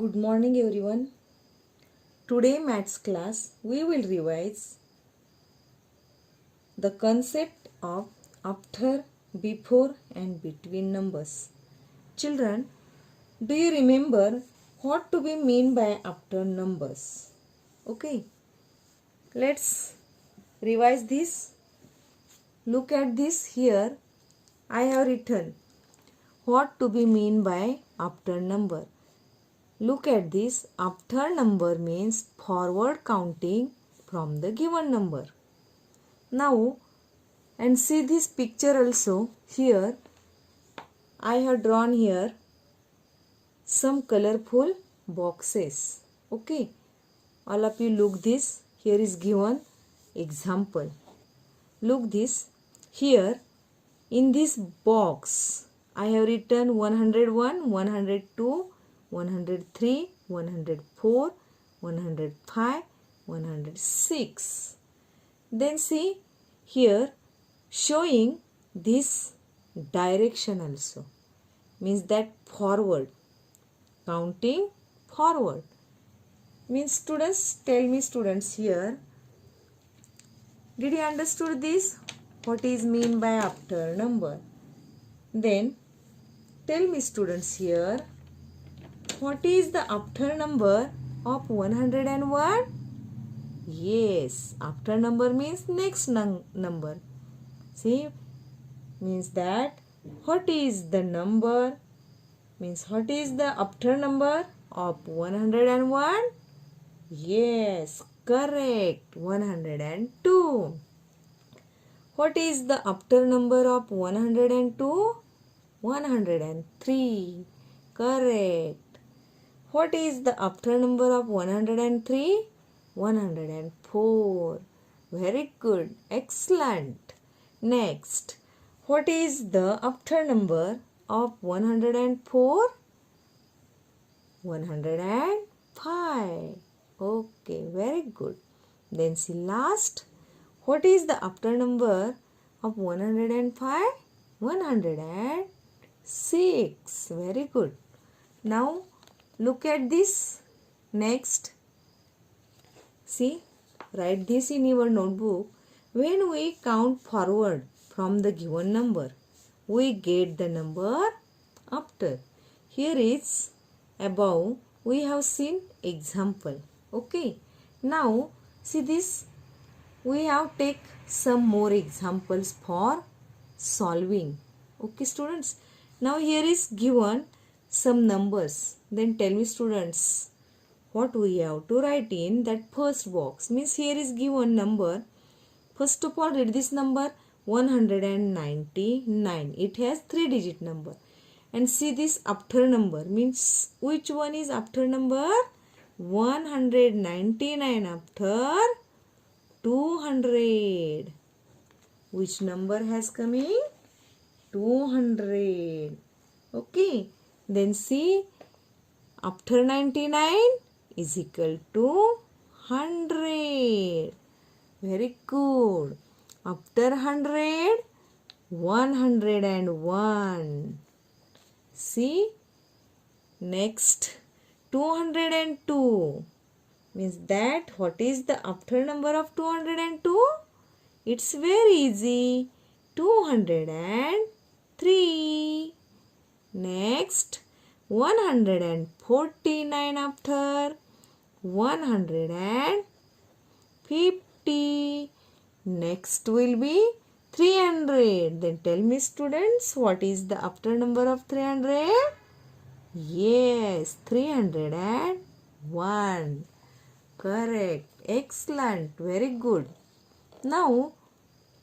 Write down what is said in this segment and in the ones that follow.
Good morning everyone. Today maths class we will revise the concept of after, before and between numbers. Children, do you remember what to be mean by after numbers? Okay. Let's revise this. Look at this here. I have written what to be mean by after number. Look at this. After number means forward counting from the given number. Now, and see this picture also. Here, I have drawn here some colorful boxes. Okay. All of you look this. Here is given example. Look this. Here, in this box, I have written 101, 102, 103, 104, 105, 106. Then see here showing this direction also. Means that forward. Counting forward. Means students, tell me students here. Did you understood this? What is mean by after number? Then tell me students here. What is the after number of 101? Yes, after number means next number. See, means that what is the number? Means what is the after number of 101? Yes, correct, 102. What is the after number of 102? 103. Correct. What is the after number of 103? 104. Very good. Excellent. Next. What is the after number of 104? 105. Okay. Very good. Then see last. What is the after number of 105? 106. Very good. Now look at this. Next. See, write this in your notebook. When we count forward from the given number, we get the number after. Here is above we have seen example. Okay. Now see this. We have take some more examples for solving. Okay students. Now here is given some numbers. Then tell me students what we have to write in that first box. Means here is given number. First of all read this number 199. It has 3-digit number. And see this after number. Means which one is after number? 199 after 200. Which number has coming? 200. Okay. Then see after 99 is equal to 100. Very good. After 100, 101. See. Next 202. Means that what is the after number of 202? It's very easy. 203. Next 149 after 150. Next will be 300. Then tell me students what is the after number of 300? Yes, 301. Correct. Excellent. Very good. Now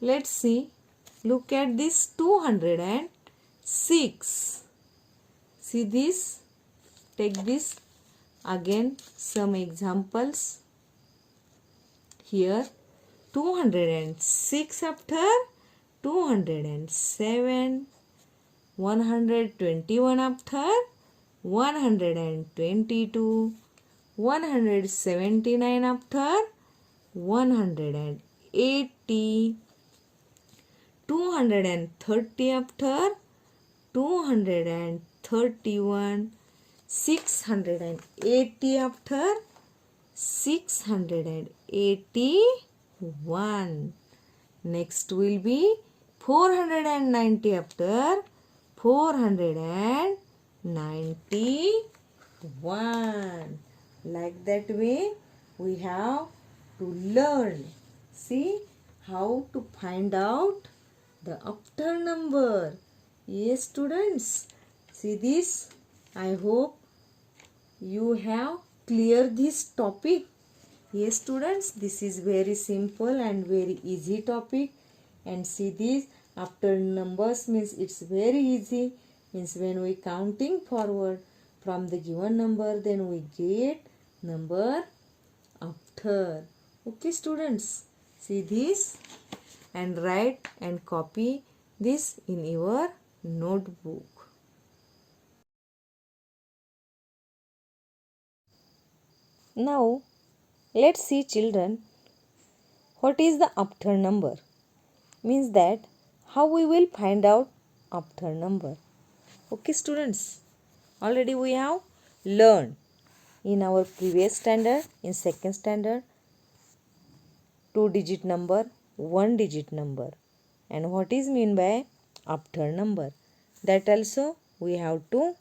let's see. Look at this 206. See this. Take this. Again some examples. Here 206 after 207. 121 after 122. 179 after 180. 230 after 231. 680 after 681. Next will be 490 after 491. Like that way we have to learn. See how to find out the after number. Yes, students. See this. I hope you have cleared this topic. Yes, students, this is very simple and very easy topic. And see this, after numbers means it's very easy. Means when we counting forward from the given number, then we get number after. Okay, students, see this and write and copy this in your notebook. Now, let's see, children, what is the after number? Means that how we will find out after number. Okay, students, already we have learned in our previous standard, in second standard, 2-digit number, 1-digit number, and what is mean by after number. That also we have to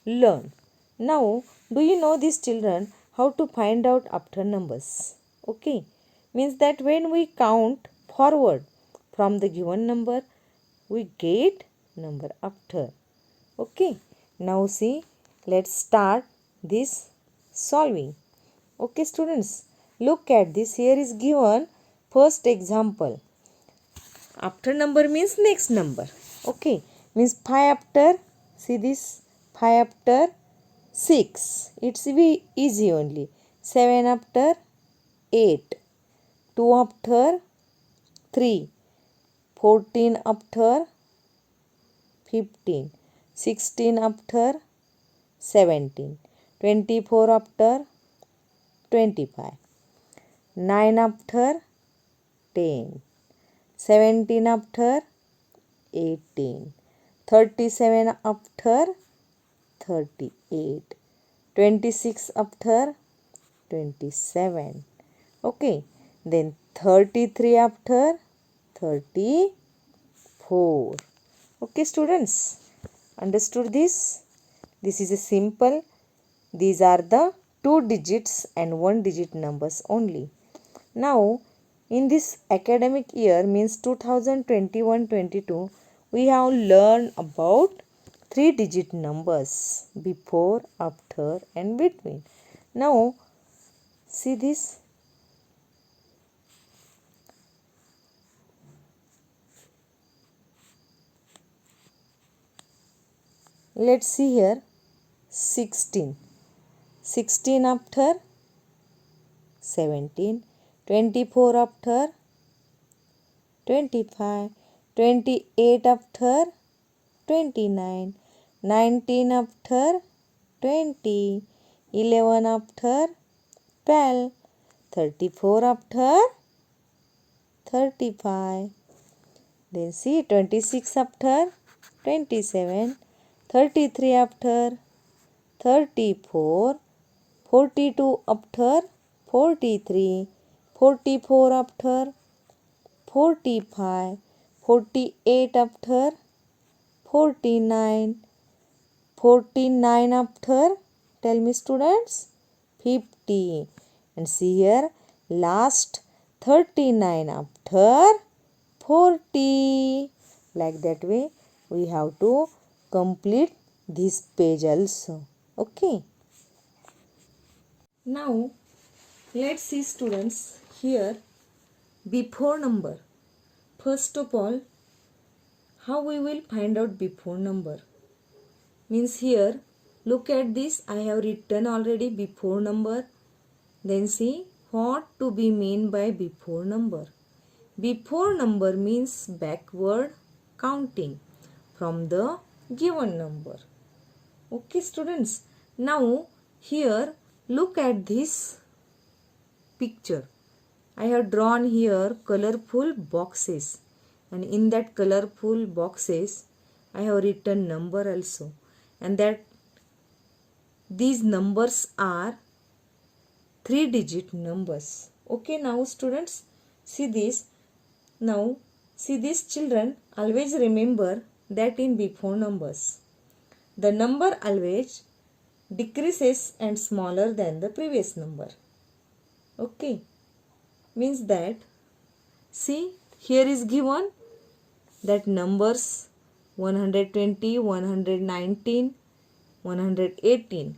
learn. Now, do you know these children how to find out after numbers? Okay, means that when we count forward from the given number, we get number after. Okay, now see, let's start this solving. Okay, students, look at this. Here is given first example. After number means next number. Okay, means 5 after, see this, 5 after 6. It's be easy only. 7 after 8. 2 after 3. 14 after 15. 16 after 17. 24 after 25. 9 after 10. 17 after 18. 37 after 38. 26 after 27. Okay, then 33 after 34. Okay, students, understood this? This is a simple. These are the 2 digits and 1-digit numbers only. Now, in this academic year means 2021-22, we have learned about 3-digit numbers before, after and between. Now, see this. Let's see here 16. 16 after 17. 24 after 25. 28 after 29. 19 after 20. 11 after 12. 34 after 35. Then see 26 after 27. 33 after 34. 42 after 43. 44 after 45. 48 after 49. 49 after, tell me students, 50. And see here, last 39 after 40. Like that way, we have to complete this page also. Okay. Now, let's see, students, here before number. First of all, how we will find out before number? Means here, look at this. I have written already before number. Then see what to be mean by before number. Before number means backward counting from the given number. Okay, students. Now here look at this picture. I have drawn here colorful boxes, and in that colorful boxes I have written number also, and that these numbers are 3-digit numbers. Okay, now students, see this. Now see these children, always remember that in before numbers the number always decreases and smaller than the previous number. Okay, means that, see, here is given that numbers 120, 119, 118.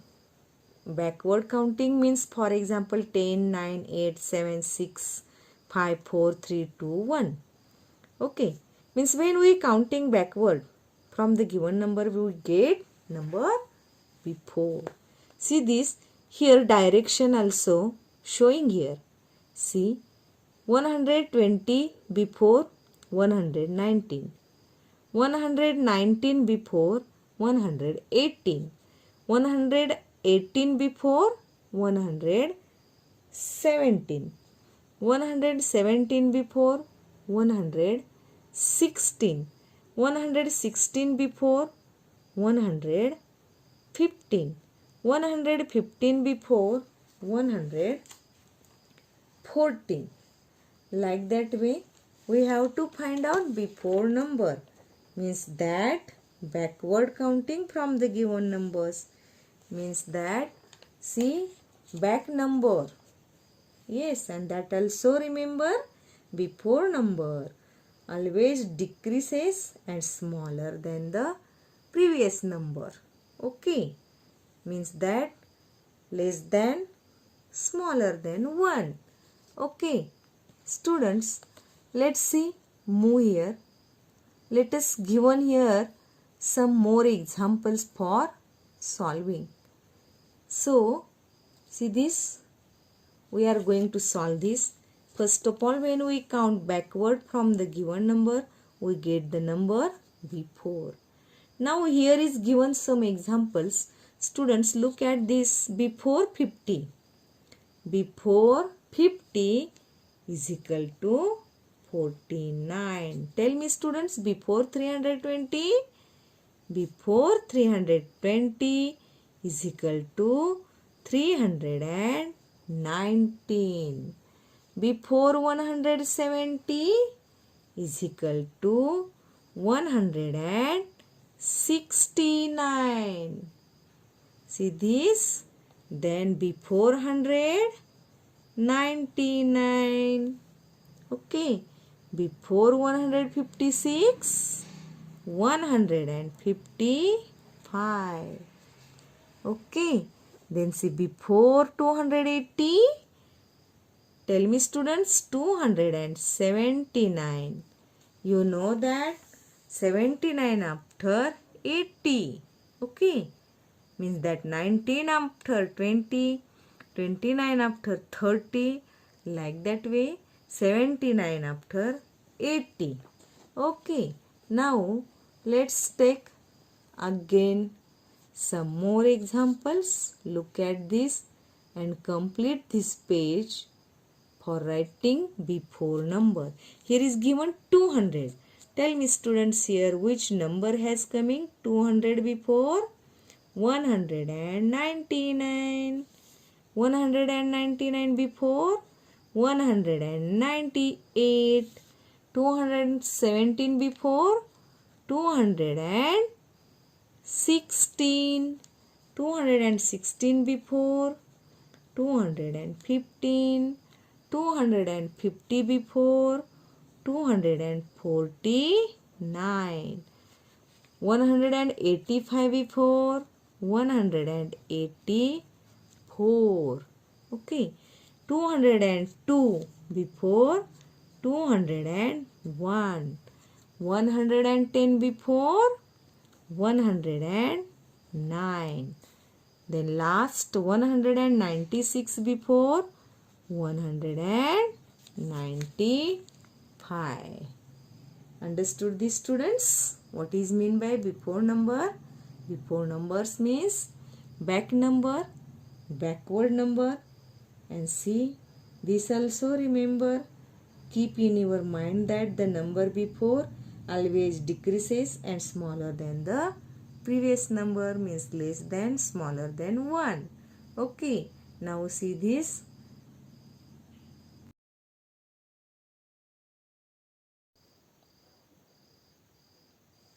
Backward counting means, for example, 10, 9, 8, 7, 6, 5, 4, 3, 2, 1. Okay, means when we counting backward from the given number, we will get number before. See this, here direction also showing here. See, 120 before 119, 119 before 118, 118 before 117, 117 before 116, 116 before 115, 115 before 114. Like that way we have to find out before number, means that backward counting from the given numbers, means that, see, back number. Yes, and that also remember before number always decreases and smaller than the previous number. Okay, means that less than, smaller than 1. Okay, students, let's see, move here. Let us given here some more examples for solving. So, see this, we are going to solve this. First of all, when we count backward from the given number, we get the number before. Now here is given some examples. Students, look at this. Before 50. Before 50 is equal to 49. Tell me students, before 320? Before 320 is equal to 319. Before 170 is equal to 169. See this? Then before 100, 99. Okay. Before 156, 155. Okay. Then see, before 280, tell me students, 279. You know that 79 after 80. Okay. Means that 19 after 20, 29 after 30. Like that way, 79 after 80. Okay. Now, let's take again some more examples. Look at this and complete this page for writing before number. Here is given 200. Tell me students here which number has coming 200 before? 199. 199 before? 198. 217 before? 216. 216 before? 215. 250 before? 249. 185 before? 184. Okay. 202 before? 201. 110 before? 109. Then last 196 before? 195. Understood this students? What is mean by before number? Before numbers means back number, backward number, and see this also remember. Keep in your mind that the number before always decreases and smaller than the previous number means less than, smaller than 1. Okay, now see this.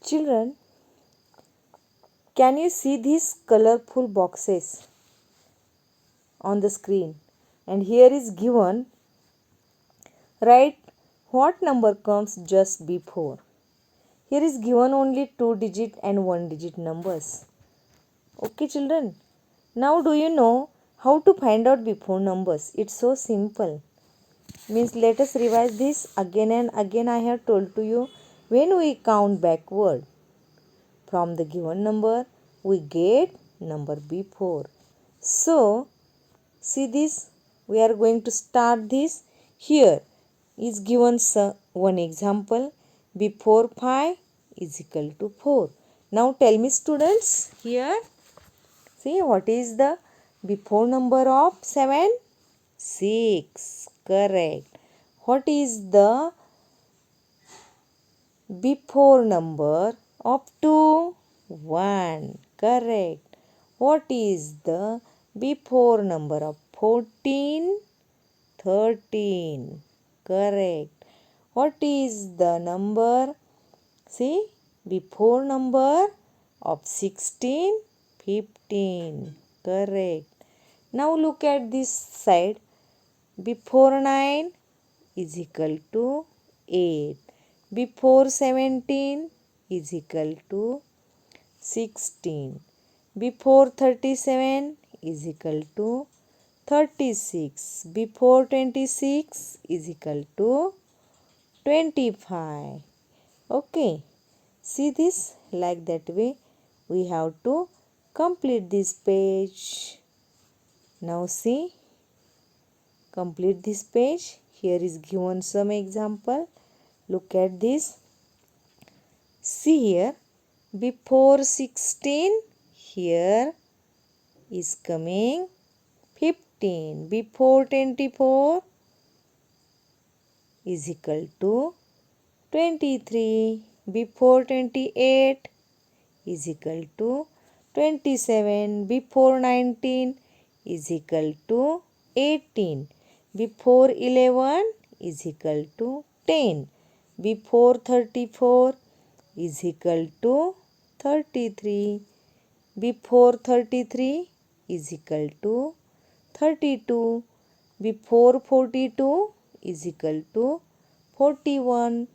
Children, can you see these colorful boxes on the screen? And here is given, write what number comes just before. Here is given only 2-digit and 1-digit numbers. Okay children, now do you know how to find out before numbers? It's so simple. Means let us revise this again and again. I have told to you, when we count backward from the given number, we get number before. So see this, we are going to start this. Here is given one example, before 5 is equal to 4. Now tell me students, here see what is the before number of 7? 6. Correct. What is the before number of 2? 1. Correct. What is the before number of 14? 13. Correct. What is the number? See, before number of 16? 15. Correct. Now look at this side. Before 9 is equal to 8. Before 17 is equal to 16. Before 37 is equal to 36. Before 26 is equal to 25. Okay. See this, like that way we have to complete this page. Now see, complete this page. Here is given some example. Look at this. See here, before 16, here is coming 15. Before 24 is equal to 23. Before 28 is equal to 27. Before 19 is equal to 18. Before 11 is equal to 10. Before 34 is equal to 33. Before 33 is equal to 32. Before 42 is equal to 41.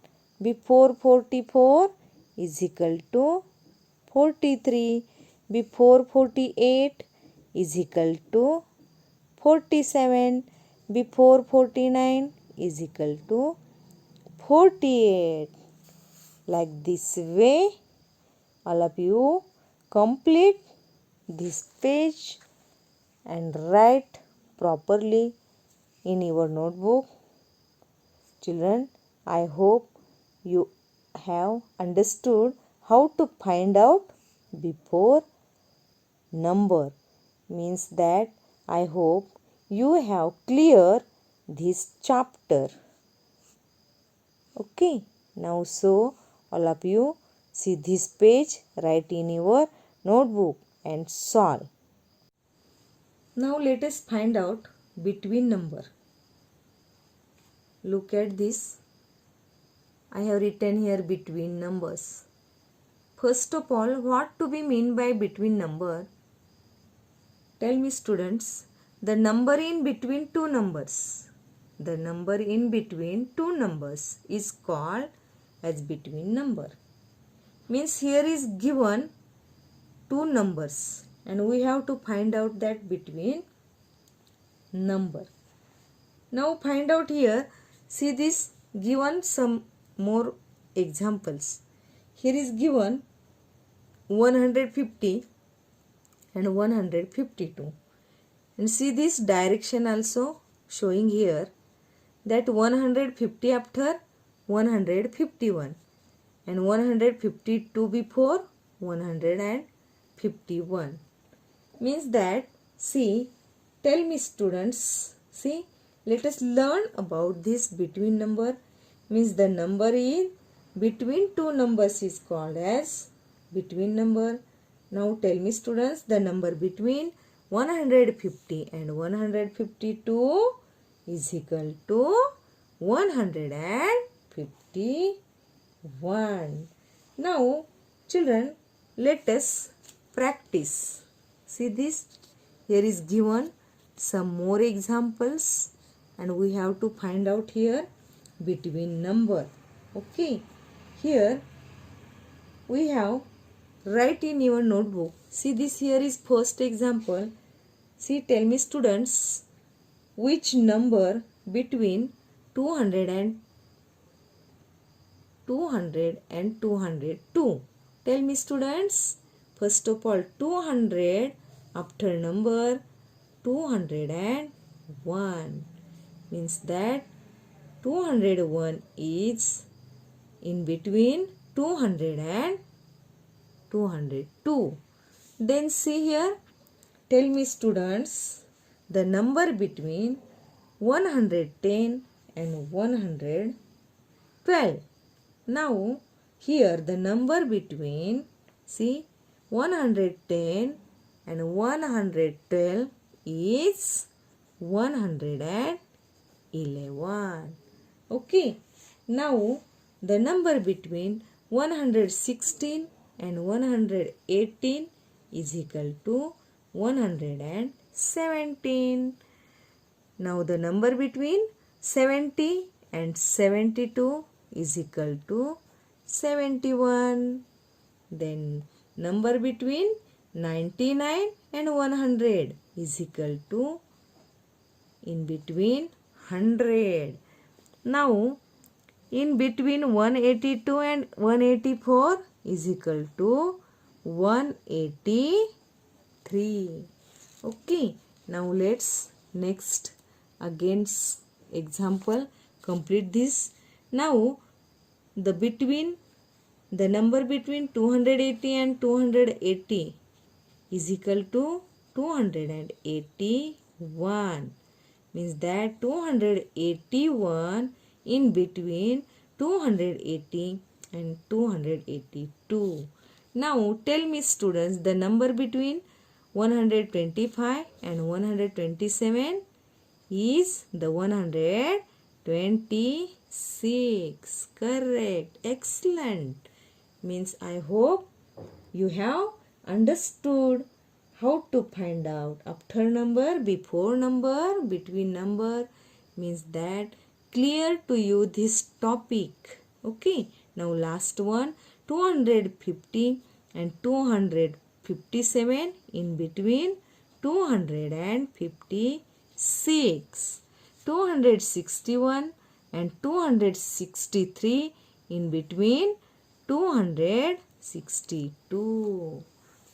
Before 44 is equal to 43. Before 48 is equal to 47. Before 49 is equal to 48. Like this way, all of you complete this page and write properly in your notebook. Children, I hope you have understood how to find out before number. Means that I hope you have clear this chapter. Okay, now so all of you see this page, write in your notebook and solve. Now let us find out between number. Look at this. I have written here between numbers. First of all, what to be mean by between number? Tell me students, the number in between two numbers. The number in between two numbers is called as between number. Means here is given two numbers and we have to find out that between number. Now find out here, see this given some more examples. Here is given 150 and 152. And see this direction also showing here, that 150 after 151 and 152 before 151. Means that, see, tell me students, see, let us learn about this between number. Means the number in between two numbers is called as between number. Now tell me students, the number between 150 and 152 is equal to 151. Now children, let us practice. See this, here is given some more examples and we have to find out here between number. Okay, here we have, write in your notebook. See this, here is first example. See, tell me students, which number between 200 and 202. Tell me students, first of all 200 after number 201 means that 201 is in between 200 and 202. Then see here, tell me students, the number between 110 and 112. Now here the number between, see, 110 and 112 is 111. Okay, now the number between 116 and 118 is equal to 117. Now the number between 70 and 72 is equal to 71. Then number between 99 and 100 is equal to in between 100. Now in between 182 and 184 is equal to 183. Okay, now let's next again example complete this. Now the number between 280 and 280 is equal to 281, means that 281 in between 280 and 282. Now tell me students, the number between 125 and 127 is the 126. Correct. Excellent. Means I hope you have understood how to find out after number, before number, between number, means that clear to you this topic. Okay, now last one, 250 and 257 in between 256, 261 and 263 in between 262.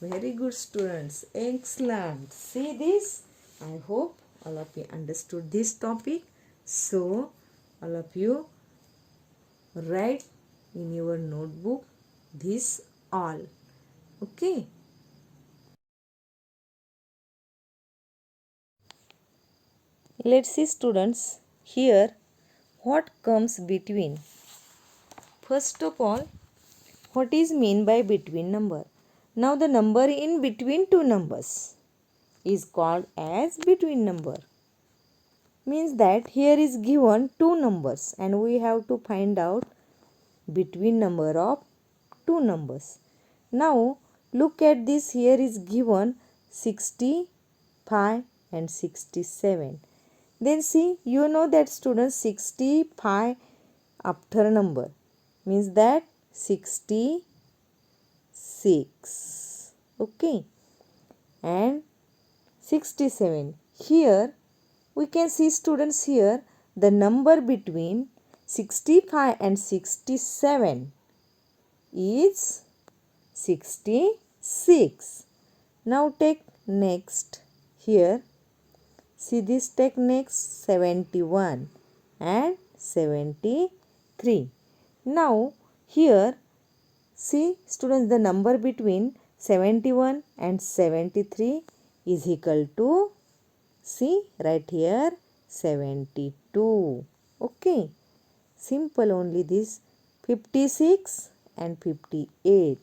Very good students, excellent. See this, I hope all of you understood this topic. So all of you write in your notebook this all. Okay, let's see students, here what comes between. First of all, what is mean by between number? Now the number in between two numbers is called as between number. Means that here is given two numbers and we have to find out between number of two numbers. Now look at this, here is given 65 and 67. Then see, you know that students, 65 after number means that 66. Okay, and 67, here we can see students, here the number between 65 and 67 is 66. Now take next, here see this, take next 71 and 73. Now here see students, the number between 71 and 73 is equal to, see right here, 72. Okay, simple only this, 56 and 58.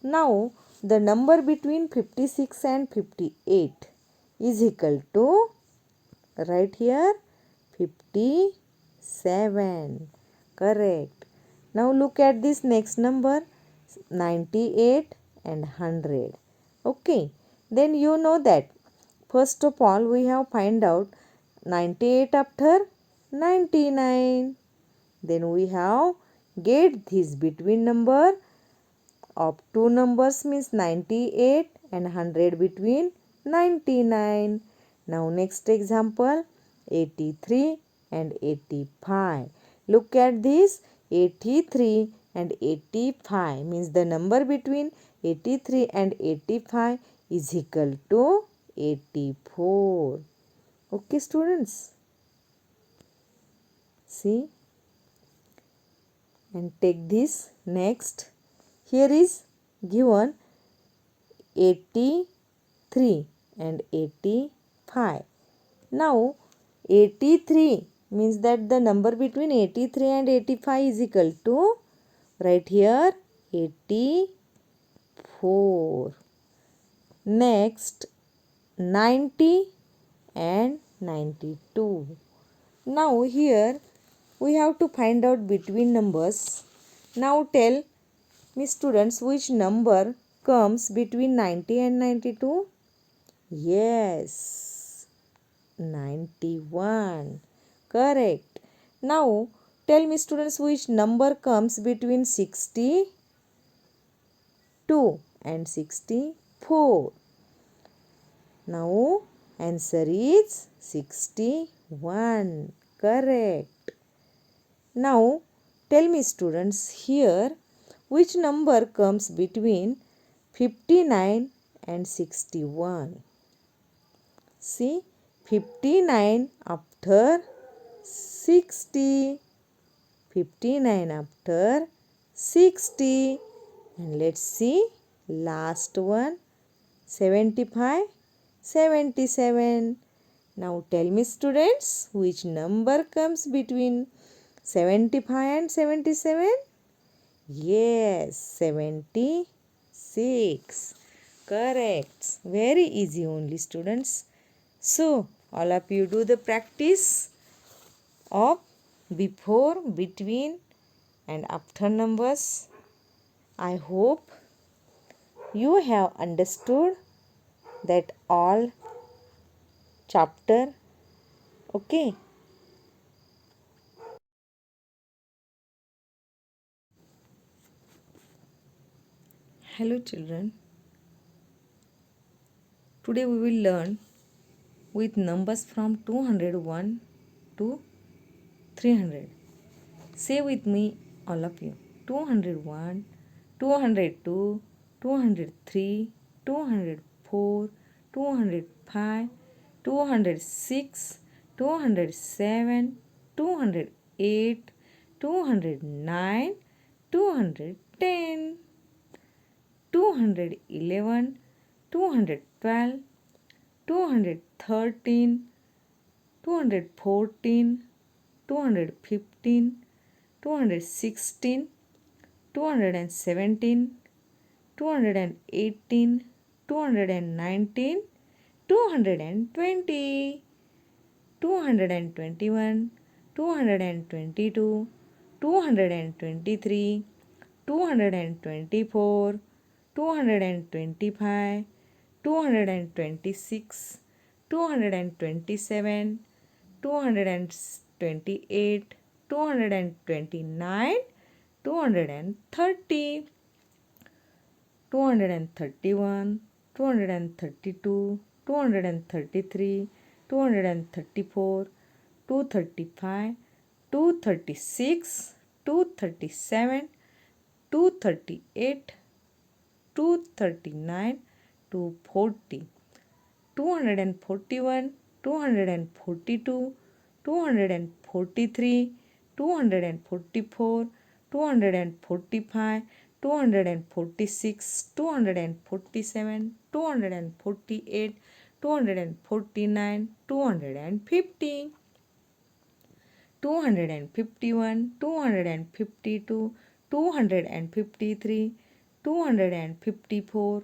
Now the number between 56 and 58 is equal to, right here, 57. Correct. Now look at this next number, 98 and 100. Okay. Then you know that first of all we have find out 98 after 99. Then we have get this between number of two numbers means 98 and 100 between 99. Now next example, 83 and 85. Look at this, 83 and 85 means the number between 83 and 85 is equal to 84. Okay students, see, and take this next. Here is given 83 and 85. Now 83 means that the number between 83 and 85 is equal to, right here, 84. Next 90 and 92. Now here we have to find out between numbers. Now tell me students, which number comes between 90 and 92? Yes, 91. Correct. Now tell me students, which number comes between 62 and 64? Now answer is 61. Correct. Now tell me students, here which number comes between 59 and 61? See, 59 after 60. 59 after 60. And let's see, last one, 75, 77. Now tell me students, which number comes between 75 and 77? Yes, 76. Correct. Very easy only students. So, all of you do the practice of before, between and after numbers. I hope you have understood that all chapter. Okay. Hello children. Today we will learn with numbers from 201 to 300. Say with me all of you. 201, 202, 203, 204, 205, 206, 207, 208, 209, 210, 211, 212, 213, 214, 215, 216, 217, 218, 219, 220, 221, 222, 223, 224, 225, 226, 227, 228, 229, 230, 231, 232, 233, 234, 235, 236, 237, 238, 239, 240, 241, 242, 243, 244, 245, 246, 247, 248, 249, 250, 251, 252, 253, 254,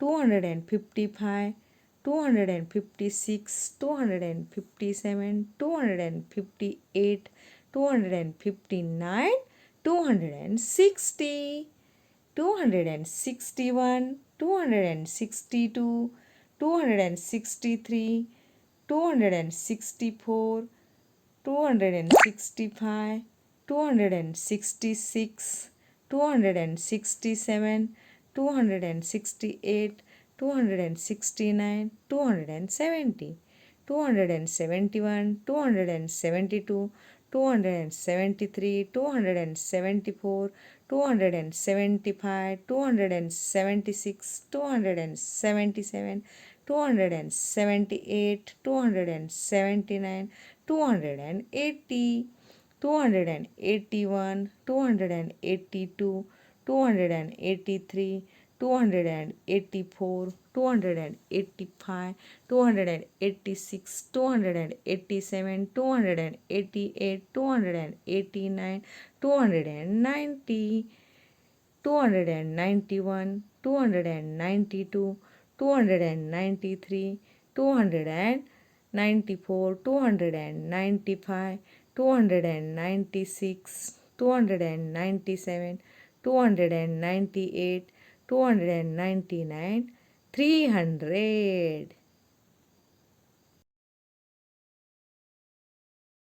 255, 256, 257, 258, 259, 260, 261, 262, 263, 264, 265, 266, 267, 268, 269, 270, 271, 272, 273, 274, 275, 276, 277, 278, 279, 280, 281, 282, 283, 284, 285, 286, 287, 288, 289, 290, 291, 292, 293, 294, 295, 296, 297, 298, 299, 300.